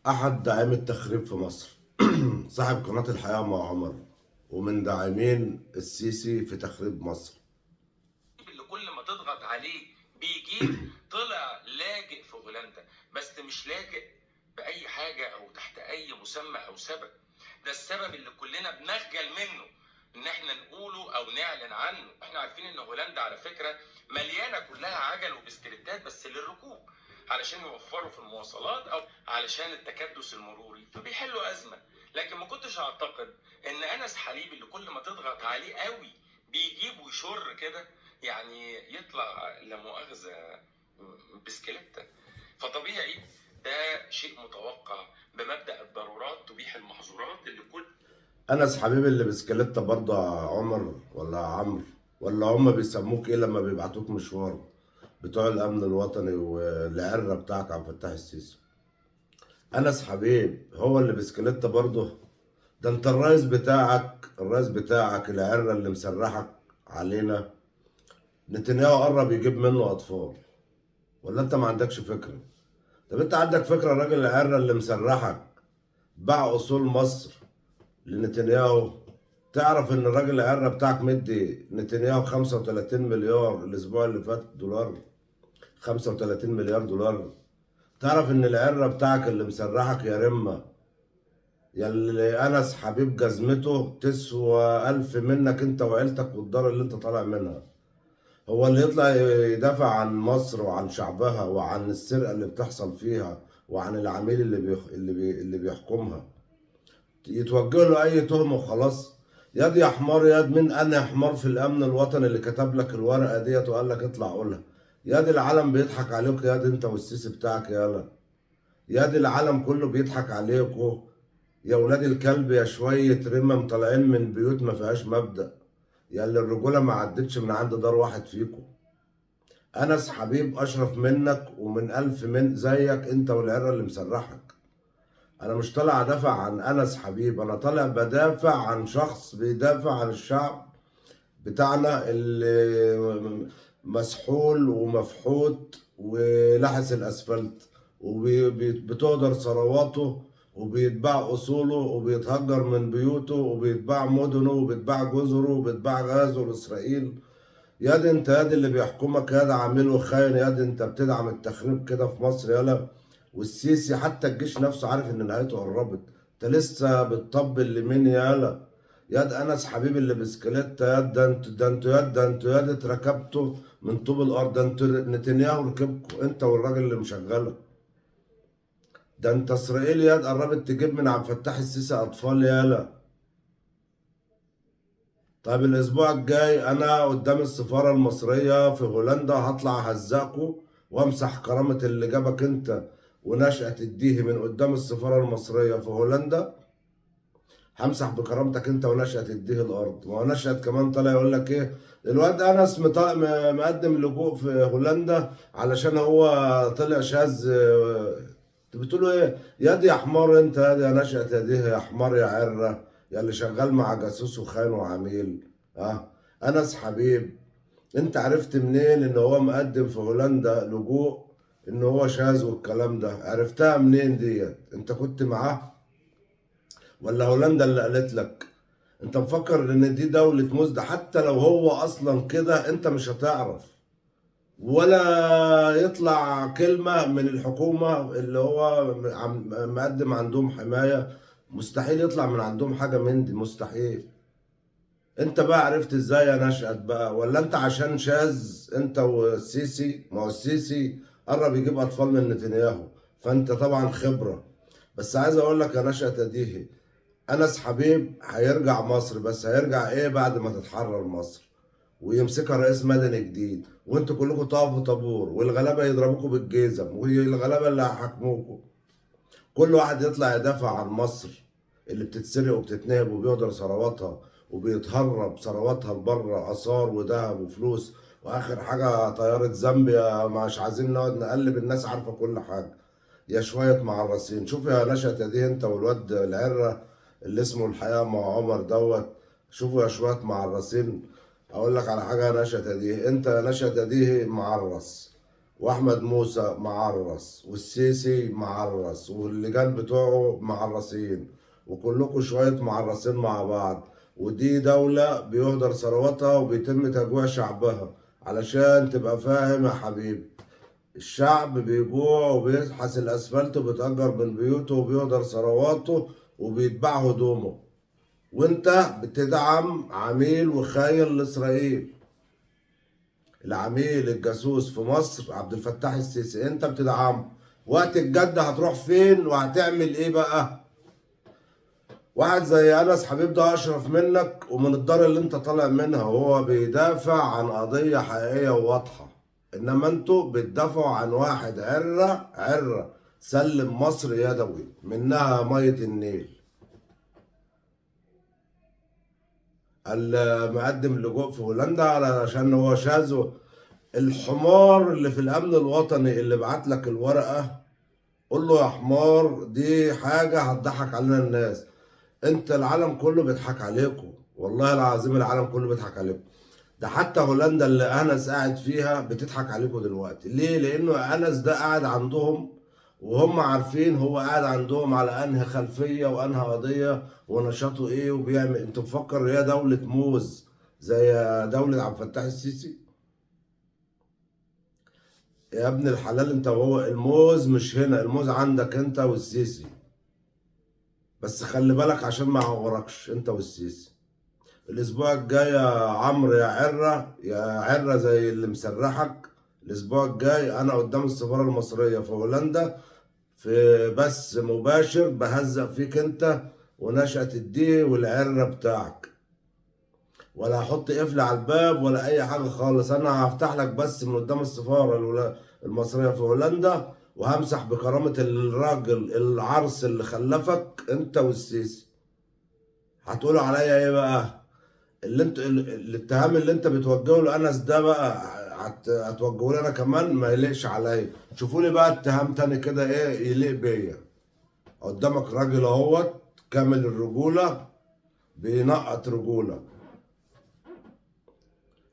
أحد داعمي التخريب في مصر. صاحب قناة الحياة مع عمر، ومن داعمين السيسي في تخريب مصر. اللي كل ما تضغط عليه بيجيب. طلع لاجئ في هولندا، بس مش لاجئ بأي حاجة أو تحت أي مسمى أو سبب. ده السبب اللي كلنا بنخجل منه إن احنا نقوله أو نعلن عنه. احنا عارفين إن هولندا على فكرة مليانة كلها عجل وبسكليتات بس للركوب، علشان يوفروا في المواصلات أو علشان التكدس المروري، فبيحلوا أزمة. لكن ما كنتش أعتقد إن أنس حليب اللي كل ما تضغط عليه قوي بيجيب ويشر كده، يعني يطلع لا مؤاخذه بسكليته. فطبيعي ده شيء متوقع بمبدأ الضرورات تبيح المحظورات اللي كل. أنس حبيبي اللي بسكليتة برضه يا عمر ولا يا عمرو، ولا هما بيسموك إيه لما بيبعتوك مشوار بتوع الأمن الوطني والعرة بتاعك عبد الفتاح السيسي؟ أنس حبيب هو اللي بسكليتة برضه. ده أنت الرئيس بتاعك العرة اللي مسرحك علينا. نتنياهو قرب يجيب منه أطفال، ولا أنت ما عندكش فكرة؟ طب انت عندك فكره الراجل العرة اللي مسرحك باع اصول مصر لنتنياهو؟ تعرف ان الراجل العرة بتاعك مدي نتنياهو 35 مليار الاسبوع اللي فات دولار؟ 35 مليار دولار. تعرف ان العرة بتاعك اللي مسرحك يا رمة، يا اللي انس حبيب جزمته تسوى الف منك انت وعيلتك والدار اللي انت طالع منها، هو اللي يطلع يدافع عن مصر وعن شعبها وعن السرقة اللي بتحصل فيها وعن العميل اللي بيحكمها، يتوجه له اي تهمة وخلاص؟ ياد يا حمار، ياد مين انا حمار في الامن الوطني اللي كتب لك الورقة ديت وقال لك اطلع قولها؟ ياد العالم بيضحك عليك، ياد انت والسيسي بتاعك، يالا ياد العالم كله بيضحك عليكوا يا ولاد الكلب، يا شوية رمم طالعين من بيوت ما فيهاش مبدأ، يا اللي الرجولة ما عدتش من عند دار واحد فيكم. انس حبيب اشرف منك ومن الف من زيك انت والعرة اللي مسرحك. انا مش طالع ادافع عن انس حبيب، انا طالع بدافع عن شخص بيدافع عن الشعب بتاعنا اللي مسحول ومفحوط ولحس الاسفلت وبتهدر ثرواته وبيتباع اصوله وبيتهجر من بيوته وبيتباع مدنه وبيتباع جزره وبيتباع غازه لاسرائيل. ياد انت، ياد اللي بيحكمك، ياد عامل وخاين، ياد انت بتدعم التخريب كده في مصر يالا. والسيسي حتى الجيش نفسه عارف ان نهايته قربت، انت لسه بتطبل لمين يالا؟ ياد انس حبيب اللي بسكليت، ياد ده انتوا ياد اتركبتوا من طوب الارض، ده انتوا نتنياهو ركبكوا انت والراجل اللي مشغلك. ده انت اسرائيل ياد قربت تجيب من عبد الفتاح السيسي اطفال يالا. طيب الاسبوع الجاي انا قدام السفارة المصرية في هولندا هطلع اهزقكوا وامسح كرامة اللي جابك انت ونشأة الديهي من قدام السفارة المصرية في هولندا. همسح بكرامتك انت ونشأة الديهي الارض. ما هو نشأة كمان طالع يقول لك ايه؟ الواد انس مقدم لجوء في هولندا علشان هو طلع شاذ. انت بتقولوا ايه؟ ياد يا حمار انت، ياد يا نشأة يا ديهي يا حمار يا عرة، يا اللي شغال مع جاسوس وخاين وعميل. اه انس حبيب، انت عرفت منين ان هو مقدم في هولندا لجوء؟ ان هو شاذ والكلام ده عرفتها منين ديت؟ انت كنت معاه ولا هولندا اللي قالت لك؟ انت مفكر ان دي دولة مزد؟ حتى لو هو اصلا كده انت مش هتعرف ولا يطلع كلمة من الحكومة اللي هو مقدم عندهم حماية. مستحيل يطلع من عندهم حاجة من دي، مستحيل. انت بقى عرفت ازاي يا نشأت بقى؟ ولا انت عشان شاذ انت والسيسي؟ ما هو السيسي قرب يجيب اطفال من نتنياهو، فانت طبعا خبرة. بس عايز اقول لك يا نشأت دي، انس حبيب هيرجع مصر، بس هيرجع ايه؟ بعد ما تتحرر مصر ويمسكها رئيس مدني جديد وانتوا كلكم تقفوا طابور والغلابه يضربوكوا بالجزم والغلابه اللي هيحاكموكوا. كل واحد يطلع يدافع عن مصر اللي بتتسرق وبتتنهب وبيهدر ثرواتها وبيتهرب ثرواتها لبره، اثار وذهب وفلوس، واخر حاجه طياره زامبيا. مش عايزين نقعد نقلب، الناس عارفه كل حاجه. يا شويه معرسين. شوف يا نشأة دي انت والواد العره اللي اسمه الحقيقه مع عمر دوت، شوفوا يا شويه معرسين. اقول لك على حاجه يا نشأة دي، انت يا نشأة دي معرس واحمد موسى معرس، والسيسي معرس، واللجان بتوعه معرسين، وكلكم شوية معرسين مع بعض. ودي دولة بيهدر ثروتها وبيتم تجويع شعبها. علشان تبقى فاهم يا حبيبي، الشعب بيجوع وبيلحس الاسفلت وبيتأجر من بيوته وبيهدر ثرواته وبيتباع هدومه، وانت بتدعم عميل وخاين لاسرائيل. العميل الجاسوس في مصر عبد الفتاح السيسي انت بتدعمه. وقت الجد هتروح فين وهتعمل ايه بقى؟ واحد زي انس حبيب ده اشرف منك ومن الدار اللي انت طالع منها، وهو بيدافع عن قضية حقيقية وواضحة. انما انتوا بتدافعوا عن واحد عرة سلم مصر يدوي منها مية النيل. المقدم لجوء في هولندا علشان هو شاذ. الحمار اللي في الامن الوطني اللي بعت لك الورقه، قول له يا حمار دي حاجه هتضحك علينا الناس. انت العالم كله بيضحك عليكم، والله العظيم العالم كله بيضحك عليكم. ده حتى هولندا اللي انس قاعد فيها بتضحك عليكم دلوقتي. ليه؟ لانه انس ده قاعد عندهم وهم عارفين هو قاعد عندهم على انهي خلفيه وانهي قضيه ونشاطه ايه وبيعمل. انت مفكر هي دوله موز زي دوله عبد الفتاح السيسي؟ يا ابن الحلال انت وهو، الموز مش هنا، الموز عندك انت والسيسي. بس خلي بالك عشان ما يعوركش انت والسيسي. الاسبوع الجاي يا عمرو يا عرة، يا عرة زي اللي مسرحك، الاسبوع الجاي انا قدام السفارة المصرية في هولندا في بث مباشر بهزق فيك انت ونشأة الديه والعرة بتاعك. ولا هحط قفل على الباب ولا اي حاجه خالص. انا هفتح لك بس من قدام السفاره المصريه في هولندا، وهمسح بكرامه الراجل العرس اللي خلفك انت والسيسي. هتقولوا عليا ايه بقى؟ اللي انت الاتهام اللي انت بتوجهه لانس ده بقى هتوجهه لي انا كمان؟ ما يليقش عليا. شوفوا لي بقى اتهام تاني كده ايه يليق بيا. قدامك راجل اهوت كامل الرجوله بينقط رجوله،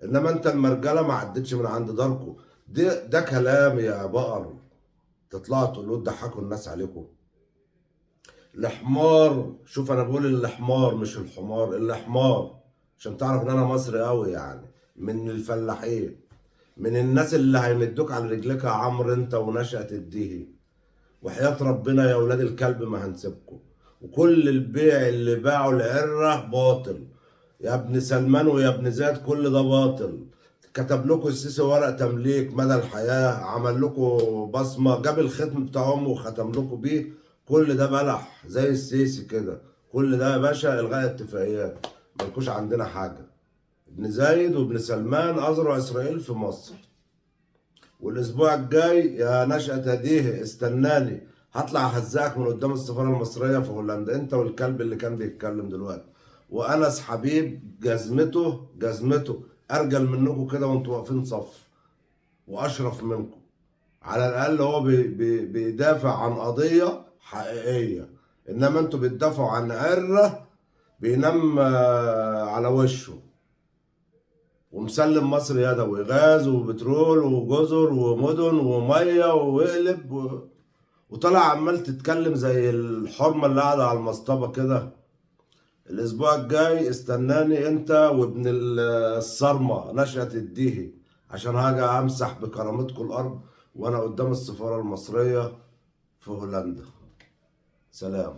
انما انت المرجله ما عدتش من عند داركو. ده كلام يا بقر تطلعوا تقولوا تضحكوا الناس عليكم. الحمار، شوف انا بقول الحمار مش الحمار، الحمار عشان تعرف ان انا مصري قوي يعني، من الفلاحين، من الناس اللي هيمدوك على رجلك يا عمرو انت ونشأة الدهي. وحياة ربنا يا ولاد الكلب ما هنسيبكم. وكل البيع اللي باعوا العرة باطل يا ابن سلمان ويا ابن زياد، كل ده باطل. كتب لكم السيسي ورق تمليك مدى الحياة، عمل لكم بصمة، جاب الختم بتاع امه وختم لكم بيه. كل ده بلح زي السيسي كده. كل ده يا باشا الغاء اتفاقيات، ملكوش عندنا حاجة. ابن زايد وابن سلمان أزرعوا إسرائيل في مصر. والاسبوع الجاي يا نشأة هديه استناني، هطلع اهزقك من قدام السفارة المصرية في هولندا انت والكلب اللي كان بيتكلم دلوقتي. وانس حبيب جزمته ارجل منكم كده وانتوا واقفين صف، واشرف منكم. على الاقل هو بيدافع عن قضية حقيقية، انما انتوا بتدافعوا عن عرة بينام على وشه ومسلم مصر يدوي، غاز وبترول وجزر ومدن وميه وقلب وطلع عمال تتكلم زي الحرمه اللي قاعده على المصطبه كده. الاسبوع الجاي استناني انت وابن الصرمه نشأة الديهي، عشان هاجي امسح بكرامتكم الارض وانا قدام السفاره المصريه في هولندا. سلام.